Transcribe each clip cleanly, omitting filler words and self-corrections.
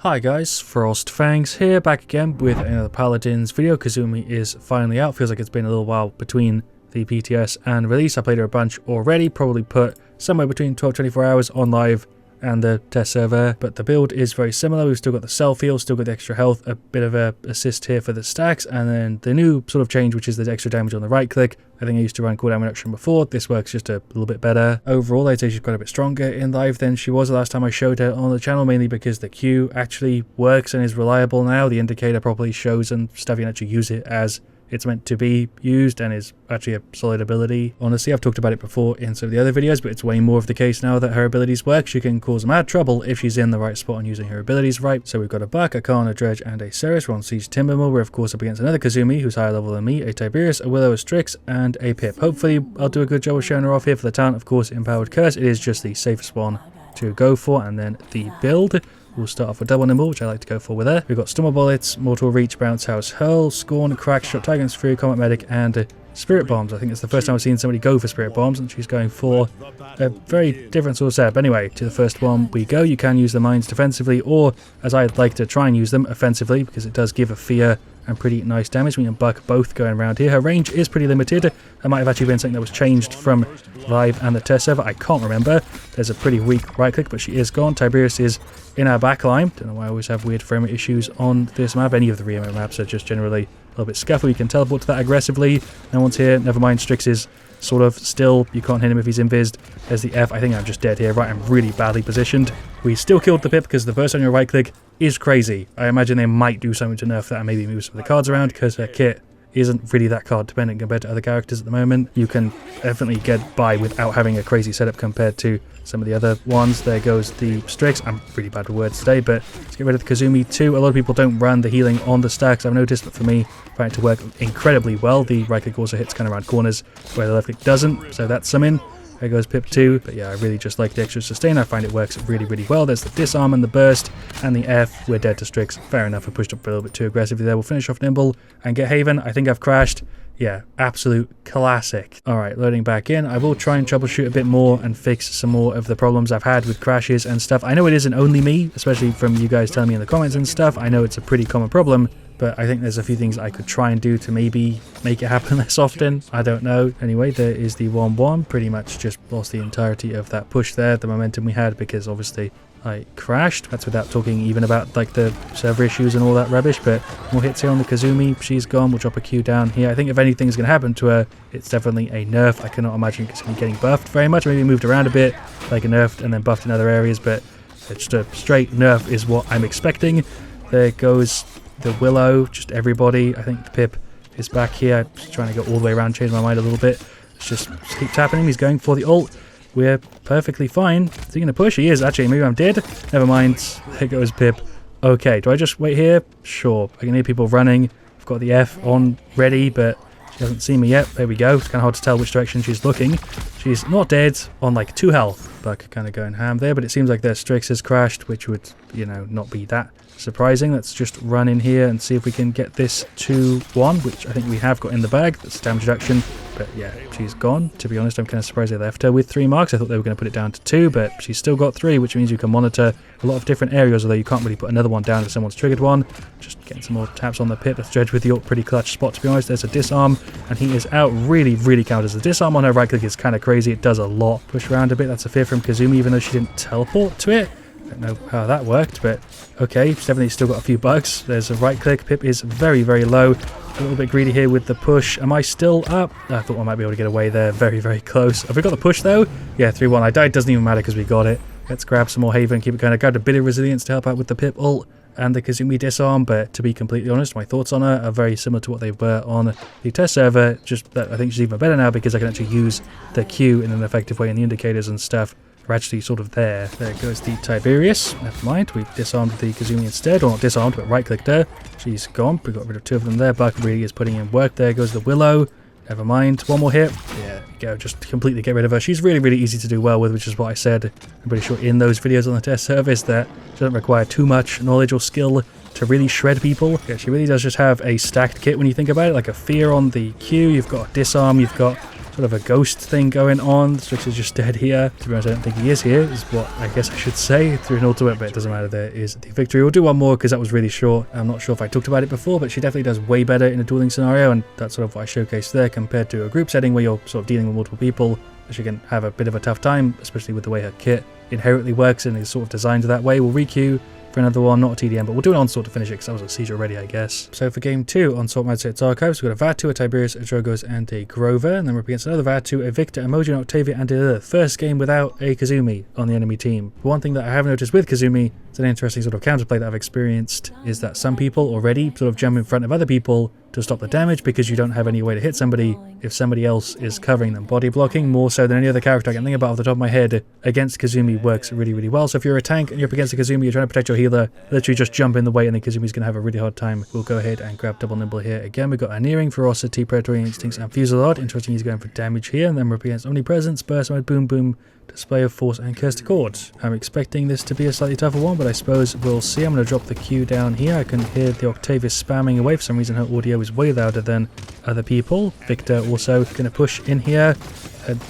Hi guys, FrostFangs here, back again with another Paladins video. Kasumi is finally out. Feels like it's been a little while between the PTS and release. I played her a bunch already, probably put somewhere between 12-24 hours on live and the test server, but the build is very similar. We've still got the self heal, still got the extra health, a bit of a assist here for the stacks, and then the new sort of change, which is the extra damage on the right click. I think I used to run cooldown reduction before. This works just a little bit better. Overall, I'd say she's got a bit stronger in live than she was the last time I showed her on the channel, mainly because the Q actually works and is reliable now. The indicator properly shows and stuff, you can actually use it as it's meant to be used and is actually a solid ability. Honestly, I've talked about it before in some of the other videos, but it's way more of the case now that her abilities work. She can cause mad trouble if she's in the right spot and using her abilities right. So we've got a Buck, a Khan, a Dredge, and a Ceres. We're on Siege Timbermill. We're of course up against another Kasumi, who's higher level than me, a Tiberius, a Willow, a Strix, and a Pip. Hopefully I'll do a good job of showing her off here for the talent. Of course, Empowered Curse. It is just the safest one to go for, and then the build. We'll start off with Double Nimble, which I like to go for with her. We've got Stumble Bullets, Mortal Reach, Bounce House, Hurl, Scorn, Crack Shot, Tiger's Fury, Combat Medic, and Spirit Bombs. I think it's the first time I've seen somebody go for Spirit Bombs, and she's going for a very different sort of setup. Anyway, to the first one we go. You can use the mines defensively, or as I'd like to try and use them, offensively, because it does give a fear and pretty nice damage. Me and Buck both going around here. Her range is pretty limited. That might have actually been something that was changed from live and the test server. I can't remember. There's a pretty weak right click, but she is gone. Tiberius is in our backline. Don't know why I always have weird frame rate issues on this map. Any of the remote maps are just generally a little bit scuffy. You can teleport to that aggressively. No one's here. Never mind. Strix is sort of still. You can't hit him if he's invised. There's the F. I think I'm just dead here. Right, I'm really badly positioned. We still killed the Pip because the burst on your right click is crazy. I imagine they might do something to nerf that and maybe move some of the cards around, because her kit isn't really that card dependent compared to other characters at the moment. You can definitely get by without having a crazy setup compared to some of the other ones. There goes the Strix. I'm really bad with words today, but let's get rid of the Kasumi too. A lot of people don't run the healing on the stacks, I've noticed, but for me, I find it to work incredibly well. The right click also hits kind of around corners where the left click doesn't, so that's something. There goes Pip 2, but yeah, I really just like the extra sustain. I find it works really, really well. There's the disarm and the burst, and the F. We're dead to Strix. Fair enough, I pushed up a little bit too aggressively there. We'll finish off Nimble and get Haven. I think I've crashed. Yeah, absolute classic. Alright, loading back in. I will try and troubleshoot a bit more and fix some more of the problems I've had with crashes and stuff. I know it isn't only me, especially from you guys telling me in the comments and stuff. I know it's a pretty common problem, but I think there's a few things I could try and do to maybe make it happen less often. I don't know. Anyway, there is the 1-1. Pretty much just lost the entirety of that push there, the momentum we had, because obviously I crashed. That's without talking even about like the server issues and all that rubbish. But more hits here on the Kasumi. She's gone. We'll drop a Q down here. I think if anything's going to happen to her, it's definitely a nerf. I cannot imagine Kasumi getting buffed very much. Maybe moved around a bit, like a nerfed and then buffed in other areas, but it's just a straight nerf is what I'm expecting. There goes the Willow, just everybody. I think the Pip is back here. I'm just trying to go all the way around, change my mind a little bit. Let's just keep tapping him. He's going for the ult. We're perfectly fine. Is he going to push? He is, actually. Maybe I'm dead. Never mind. There goes Pip. Okay, do I just wait here? Sure. I can hear people running. I've got the F on ready, but she hasn't seen me yet. There we go. It's kind of hard to tell which direction she's looking. She's not dead, on like 2 health. Buck kind of going ham there, but it seems like their Strix has crashed, which would, you know, not be that surprising. Let's just run in here and see if we can get this 2-1, which I think we have got in the bag. That's damage reduction, but yeah, she's gone. To be honest, I'm kind of surprised they left her with 3 marks. I thought they were going to put it down to 2, but she's still got 3, which means you can monitor a lot of different areas, although you can't really put another one down if someone's triggered one. Just getting some more taps on the Pip. Let's Dredge with the ult. Pretty clutch spot, to be honest. There's a disarm, and he is out. Really, really counters. The disarm on her right click is kind of crazy. It does a lot. Push around a bit. That's a fear from Kasumi, even though she didn't teleport to it. I don't know how that worked, but okay, she's definitely still got a few bugs. There's a right click. Pip is very, very low. A little bit greedy here with the push. Am I still up? I thought I might be able to get away there. Very, very close. Have we got the push though? Yeah, 3-1. I died. Doesn't even matter because we got it. Let's grab some more Haven and keep it going. I grabbed a bit of resilience to help out with the Pip ult and the Kasumi disarm, but to be completely honest, my thoughts on her are very similar to what they were on the test server, just that I think she's even better now because I can actually use the Q in an effective way, and the indicators and stuff are actually sort of there. There goes the Tiberius. Never mind, we've disarmed the Kasumi instead, or not disarmed, but right-clicked her. She's gone. We got rid of 2 of them there. Buck really is putting in work. There goes the Willow. Never mind. 1 more hit. Yeah, there we go. Just completely get rid of her. She's really, really easy to do well with, which is what I said, I'm pretty sure, in those videos on the test service, that she doesn't require too much knowledge or skill to really shred people. Yeah, she really does just have a stacked kit when you think about it, like a fear on the Q. You've got a disarm. You've got sort of a ghost thing going on. Strix is just dead here. To be honest, I don't think he is here, is what I guess I should say. Through an ultimate, but it doesn't matter. There is the victory. We'll do one more because that was really short. I'm not sure if I talked about it before, but she definitely does way better in a dueling scenario, and that's sort of what I showcased there compared to a group setting where you're sort of dealing with multiple people. She can have a bit of a tough time, especially with the way her kit inherently works and is sort of designed that way. We'll requeue for another one, not a TDM, but we'll do an Onslaught to finish it because that was a siege already, I guess. So for game 2, Onslaught might say its archives, we've got a Vatu, a Tiberius, a Drogos, and a Grover, and then we're up against another Vatu, a Victor, Emoji, an Octavia, and a Lilith. First game without a Kasumi on the enemy team. One thing that I have noticed with Kasumi, it's an interesting sort of counterplay that I've experienced, is that some people already sort of jump in front of other people to stop the damage because you don't have any way to hit somebody if somebody else is covering them. Body blocking, more so than any other character I can think about off the top of my head, against Kasumi works really, really well. So if you're a tank and you're up against a Kasumi, you're trying to protect your healer, literally just jump in the way and then Kazumi's going to have a really hard time. We'll go ahead and grab double nimble here. Again, we've got Unearing, Ferocity, Predatory Instincts, and Fusillade. Interesting, he's going for damage here. And then we're up against Omnipresence, Burst Mode, Boom Boom, Display of Force, and Curse to Chord. I'm expecting this to be a slightly tougher one, but I suppose we'll see. I'm going to drop the Q down here. I can hear the Octavia spamming away. For some reason, her audio is way louder than other people. Victor also going to push in here.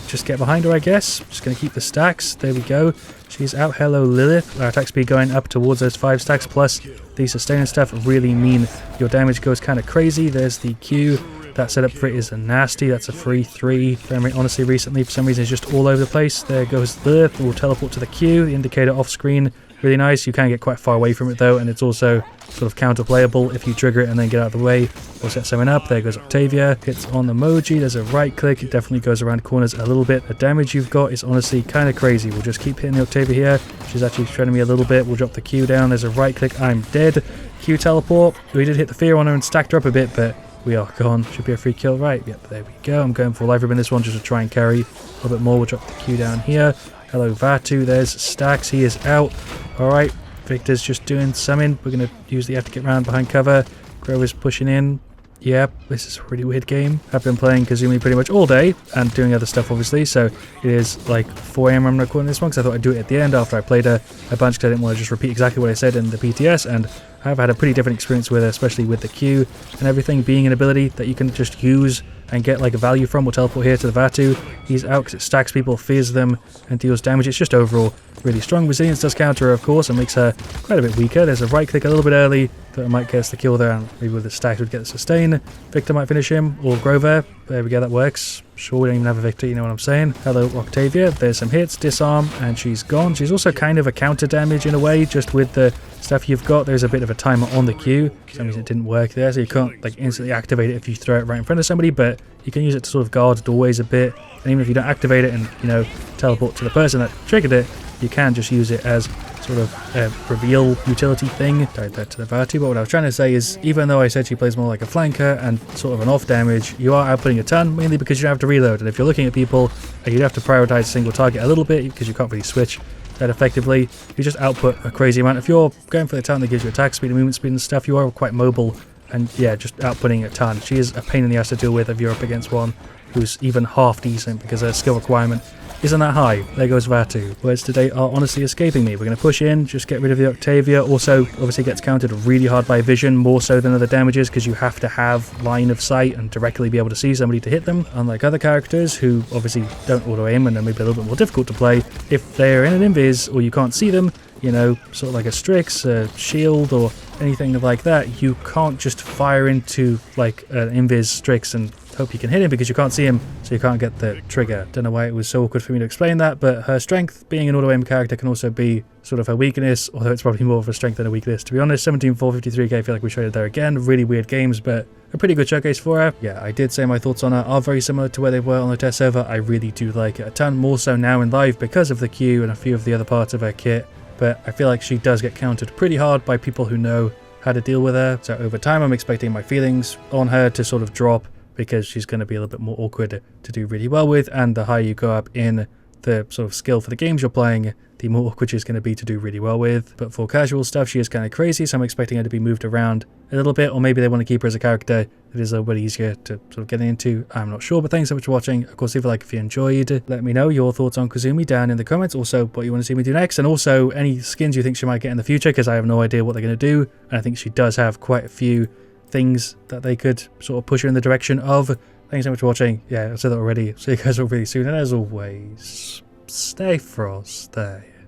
Just get behind her, I guess. Just going to keep the stacks. There we go. She's out. Hello, Lilith. Our attack speed going up towards those 5 stacks, plus the sustain and stuff really mean your damage goes kind of crazy. There's the Q. That setup for it is nasty. That's a free 3. Very honestly, recently, for some reason, it's just all over the place. There goes Lilith. We'll teleport to the Q. The indicator off screen. Really nice. You can get quite far away from it, though, and it's also sort of counter-playable if you trigger it and then get out of the way. We'll set someone up. There goes Octavia. Hits on the Moji. There's a right-click. It definitely goes around corners a little bit. The damage you've got is honestly kind of crazy. We'll just keep hitting the Octavia here. She's actually shredding me a little bit. We'll drop the Q down. There's a right-click. I'm dead. Q teleport. We did hit the fear on her and stacked her up a bit, but we are gone. Should be a free kill, right? Yep, there we go. I'm going for live rib in this one just to try and carry a little bit more. We'll drop the Q down here. Hello, Vatu. There's Stacks. He is out. All right. Victor's just doing summon. We're going to use the F to get around behind cover. Grover's pushing in. Yep, this is a really weird game. I've been playing Kasumi pretty much all day and doing other stuff, obviously. So it is like 4 AM I'm recording this one because I thought I'd do it at the end after I played a bunch because I didn't want to just repeat exactly what I said in the PTS. And I've had a pretty different experience with it, especially with the Q and everything being an ability that you can just use and get like a value from. We'll teleport here to the Vatu. He's out because it stacks people, fears them, and deals damage. It's just overall really strong. Resilience does counter her, of course, and makes her quite a bit weaker. There's a right click a little bit early that might get us the kill there, and maybe with the stacks would get the sustain. Victor might finish him, or Grover. There we go, that works. Sure, we don't even have a Victor, you know what I'm saying. Hello, Octavia. There's some hits, disarm, and she's gone. She's also kind of a counter damage in a way, just with the stuff you've got. There's a bit of a timer on the Q. For some reason it didn't work there, so you can't like instantly activate it if you throw it right in front of somebody, but you can use it to sort of guard doorways a bit. And even if you don't activate it and, you know, teleport to the person that triggered it, you can just use it as sort of a reveal utility thing. Died there to the Vatu, but what I was trying to say is, even though I said she plays more like a flanker and sort of an off damage, you are outputting a ton, mainly because you don't have to reload. And if you're looking at people, you'd have to prioritize a single target a little bit because you can't really switch that effectively. You just output a crazy amount. If you're going for the talent that gives you attack speed and movement speed and stuff, you are quite mobile. And yeah, just outputting a ton. She is a pain in the ass to deal with if you're up against one who's even half decent because her skill requirement isn't that high. There goes Vatu. Words today are honestly escaping me. We're going to push in, just get rid of the Octavia. Also, obviously gets countered really hard by vision, more so than other damages, because you have to have line of sight and directly be able to see somebody to hit them. Unlike other characters who obviously don't auto-aim and are maybe a little bit more difficult to play, if they're in an invis or you can't see them, you know, sort of like a Strix, a shield, or anything like that, you can't just fire into like an invis Strix and hope you can hit him because you can't see him, so you can't get the trigger. Don't know why it was so awkward for me to explain that, but her strength, being an auto-aim character, can also be sort of her weakness, although it's probably more of a strength than a weakness, to be honest. 17-4, 53k, I feel like we showed it there again. Really weird games, but a pretty good showcase for her. Yeah, I did say my thoughts on her are very similar to where they were on the test server. I really do like it a ton, more so now in live because of the Q and a few of the other parts of her kit, but I feel like she does get countered pretty hard by people who know how to deal with her. So over time, I'm expecting my feelings on her to sort of drop, because she's going to be a little bit more awkward to do really well with, and the higher you go up in the sort of skill for the games you're playing, the more awkward she's going to be to do really well with. But for casual stuff, she is kind of crazy, so I'm expecting her to be moved around a little bit, or maybe they want to keep her as a character that is a little bit easier to sort of get into. I'm not sure, but thanks so much for watching. Of course, leave a like if you enjoyed. Let me know your thoughts on Kasumi down in the comments, also what you want to see me do next, and also any skins you think she might get in the future, because I have no idea what they're going to do, and I think she does have quite a few things that they could sort of push her in the direction of. Thanks so much for watching. Yeah, I said that already. See you guys all really soon. And as always, stay frosty.